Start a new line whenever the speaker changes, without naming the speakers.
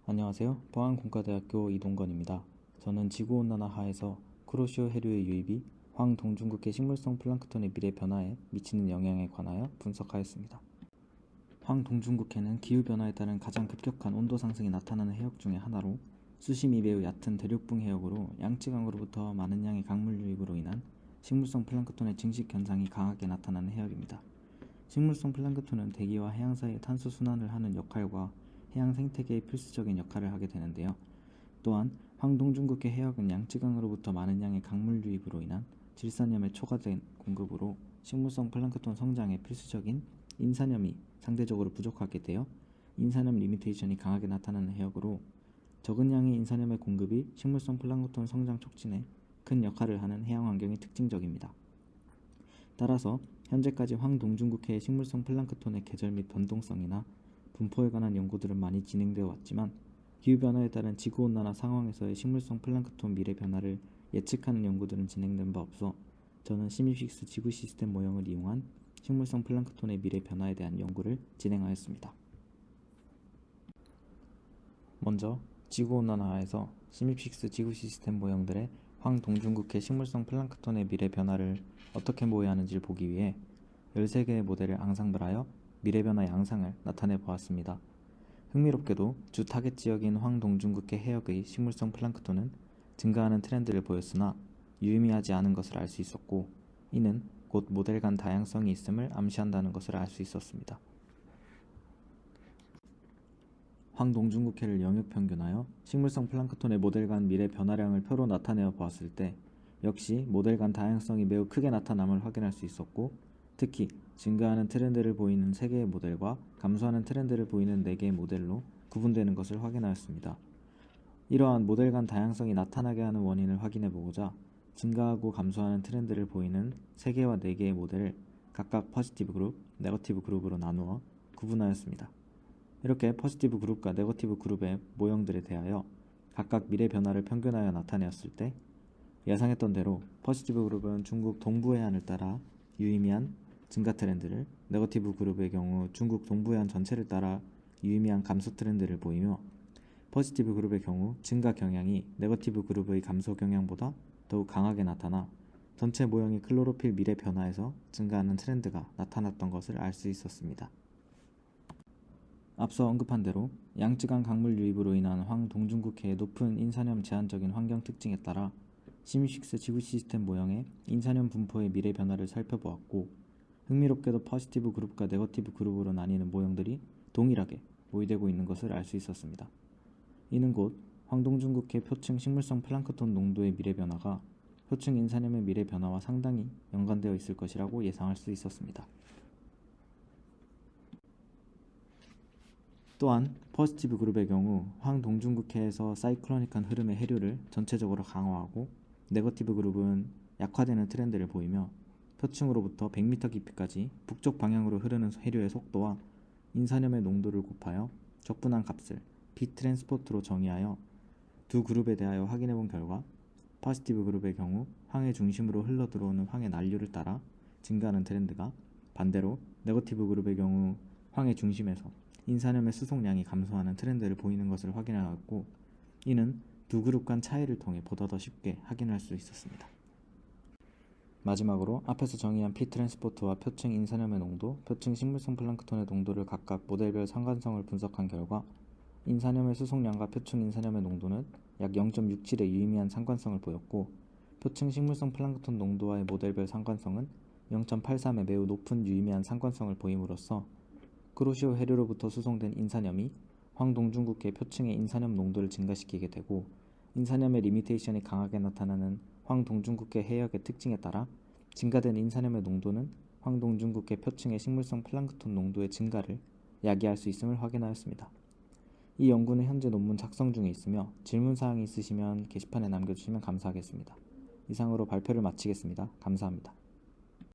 안녕하세요. 포항공과대학교 이동건입니다. 저는 지구온난화 하에서 쿠로시오 해류의 유입이 황동중국해 식물성 플랑크톤의 미래 변화에 미치는 영향에 관하여 분석하였습니다. 황동중국해는 기후변화에 따른 가장 급격한 온도 상승이 나타나는 해역 중의 하나로 수심이 매우 얕은 대륙붕 해역으로 양쯔강으로부터 많은 양의 강물 유입으로 인한 식물성 플랑크톤의 증식 현상이 강하게 나타나는 해역입니다. 식물성 플랑크톤은 대기와 해양 사이의 탄소 순환을 하는 역할과 해양 생태계의 필수적인 역할을 하게 되는데요. 또한 황동중국해 해역은 양쯔강으로부터 많은 양의 강물 유입으로 인한 질산염의 초과된 공급으로 식물성 플랑크톤 성장에 필수적인 인산염이 상대적으로 부족하게 되어 인산염 리미테이션이 강하게 나타나는 해역으로 적은 양의 인산염의 공급이 식물성 플랑크톤 성장 촉진에 큰 역할을 하는 해양 환경이 특징적입니다. 따라서 현재까지 황동중국해의 식물성 플랑크톤의 계절 및 변동성이나 분포에 관한 연구들은 많이 진행되어 왔지만 기후변화에 따른 지구온난화 상황에서의 식물성 플랑크톤 미래 변화를 예측하는 연구들은 진행된 바 없어 저는 시미픽스 지구 시스템 모형을 이용한 식물성 플랑크톤의 미래 변화에 대한 연구를 진행하였습니다. 먼저 지구온난화에서 시미픽스 지구 시스템 모형들의 황동중국해 식물성 플랑크톤의 미래 변화를 어떻게 모의하는지를 보기 위해 13개의 모델을 앙상블하여 미래 변화 양상을 나타내 보았습니다. 흥미롭게도 주 타겟 지역인 황동중국해 해역의 식물성 플랑크톤은 증가하는 트렌드를 보였으나 유의미하지 않은 것을 알 수 있었고 이는 곧 모델 간 다양성이 있음을 암시한다는 것을 알 수 있었습니다. 황동중국해를 영역 평균하여 식물성 플랑크톤의 모델 간 미래 변화량을 표로 나타내어 보았을 때 역시 모델 간 다양성이 매우 크게 나타남을 확인할 수 있었고 특히 증가하는 트렌드를 보이는 3개의 모델과 감소하는 트렌드를 보이는 4개의 모델로 구분되는 것을 확인하였습니다. 이러한 모델 간 다양성이 나타나게 하는 원인을 확인해 보고자 증가하고 감소하는 트렌드를 보이는 3개와 4개의 모델을 각각 포지티브 그룹, 네거티브 그룹으로 나누어 구분하였습니다. 이렇게 포지티브 그룹과 네거티브 그룹의 모형들에 대하여 각각 미래 변화를 평균하여 나타내었을 때 예상했던 대로 포지티브 그룹은 중국 동부 해안을 따라 유의미한 증가 트렌드를, 네거티브 그룹의 경우 중국 동부 해안 전체를 따라 유의미한 감소 트렌드를 보이며 포지티브 그룹의 경우 증가 경향이 네거티브 그룹의 감소 경향보다 더욱 강하게 나타나 전체 모형의 클로로필 미래 변화에서 증가하는 트렌드가 나타났던 것을 알 수 있었습니다. 앞서 언급한 대로 양쯔강 강물 유입으로 인한 황동중국해의 높은 인산염 제한적인 환경 특징에 따라 시미픽스 지구 시스템 모형의 인산염 분포의 미래 변화를 살펴보았고 흥미롭게도 포지티브 그룹과 네거티브 그룹으로 나뉘는 모형들이 동일하게 모의되고 있는 것을 알 수 있었습니다. 이는 곧 황동중국해 표층 식물성 플랑크톤 농도의 미래 변화가 표층 인산염의 미래 변화와 상당히 연관되어 있을 것이라고 예상할 수 있었습니다. 또한 포지티브 그룹의 경우 황동중국해에서 사이클로닉한 흐름의 해류를 전체적으로 강화하고 네거티브 그룹은 약화되는 트렌드를 보이며 표층으로부터 100m 깊이까지 북쪽 방향으로 흐르는 해류의 속도와 인산염의 농도를 곱하여 적분한 값을 B트랜스포트로 정의하여 두 그룹에 대하여 확인해본 결과 포지티브 그룹의 경우 황해 중심으로 흘러들어오는 황해 난류를 따라 증가하는 트렌드가 반대로 네거티브 그룹의 경우 황해 중심에서 인산염의 수송량이 감소하는 트렌드를 보이는 것을 확인하였고 이는 두 그룹 간 차이를 통해 보다 더 쉽게 확인할 수 있었습니다. 마지막으로 앞에서 정의한 P트랜스포트와 표층 인산염의 농도, 표층 식물성 플랑크톤의 농도를 각각 모델별 상관성을 분석한 결과 인산염의 수송량과 표층 인산염의 농도는 약 0.67의 유의미한 상관성을 보였고 표층 식물성 플랑크톤 농도와의 모델별 상관성은 0.83의 매우 높은 유의미한 상관성을 보임으로써 쿠로시오 해류로부터 수송된 인산염이 황동중국해 표층의 인산염 농도를 증가시키게 되고 인산염의 리미테이션이 강하게 나타나는 황동중국해 해역의 특징에 따라 증가된 인산염의 농도는 황동중국해 표층의 식물성 플랑크톤 농도의 증가를 야기할 수 있음을 확인하였습니다. 이 연구는 현재 논문 작성 중에 있으며 질문사항이 있으시면 게시판에 남겨주시면 감사하겠습니다. 이상으로 발표를 마치겠습니다. 감사합니다.